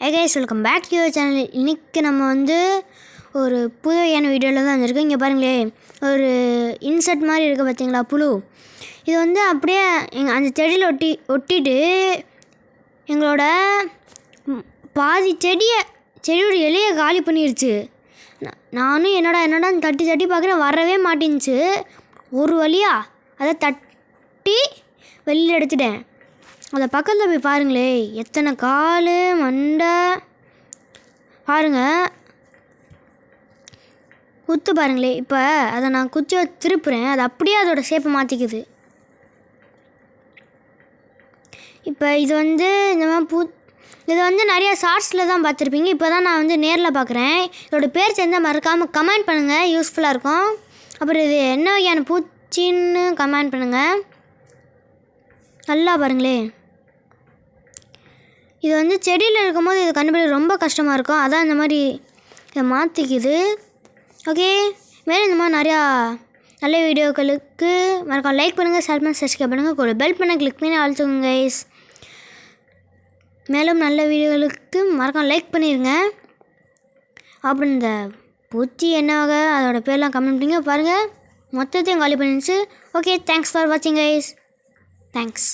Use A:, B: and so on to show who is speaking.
A: Hey guys, welcome back to your channel. இன்னைக்கு நம்ம வந்து ஒரு புதுவையான வீடியோவில் தான் வந்திருக்கோம். இங்கே பாருங்களேன், ஒரு இன்செர்ட் மாதிரி இருக்குது பார்த்தீங்களா, புழு. இது வந்து அப்படியே அந்த செடியில் ஒட்டிட்டு எங்களோட பாதி செடியோட இலையை காலி பண்ணிடுச்சு. நானும் என்னடா தட்டி பார்க்குறேன், வரவே மாட்டேங்குச்சு. ஒரு வழியாக அதை தட்டி வெளியில் எடுத்துட்டேன். அதை பக்கத்தில் போய் பாருங்களே, எத்தனை கால் மண்டை பாருங்கள், குத்து பாருங்களே. இப்போ அதை நான் குச்சியை திருப்புறேன், அது அப்படியே அதோட ஷேப்பை மாற்றிக்குது. இப்போ இது வந்து இந்த மாதிரி இது வந்து நிறையா ஷார்ட்ஸில் தான் பார்த்துருப்பீங்க. இப்போ தான் நான் வந்து நேரில் பார்க்குறேன். இதோட பேர் தெரிஞ்சால் மறக்காமல் கமெண்ட் பண்ணுங்கள், யூஸ்ஃபுல்லாக இருக்கும். அப்புறம் இது என்ன வகையான பூச்சின்னு கமெண்ட் பண்ணுங்கள். நல்லா பாருங்களே, இது வந்து செடியில் இருக்கும்போது இது கண்டுபிடிக்க ரொம்ப கஷ்டமாக இருக்கும். அதான் இந்த மாதிரி இதை மாற்றிக்குது. ஓகே, மேலும் இந்த மாதிரி நிறையா நல்ல வீடியோக்களுக்கு மறக்காம லைக் பண்ணுங்கள், ஷேர் பண்ணி சப்ஸ்கிரைப் பண்ணுங்கள், ஒரு பெல் பண்ண கிளிக் பண்ணி அழுத்துங்க கைஸ். மேலும் நல்ல வீடியோகளுக்கு மறக்காம லைக் பண்ணிடுங்க. அப்புறம் இந்த பூச்சி என்ன வகை அதோட பேர்லாம் கமெண்ட் பண்ணிங்க. பாருங்கள், மொத்தத்தையும் காலி பண்ணிடுச்சு. ஓகே, தேங்க்ஸ் ஃபார் வாட்சிங் கைஸ். தேங்க்ஸ்.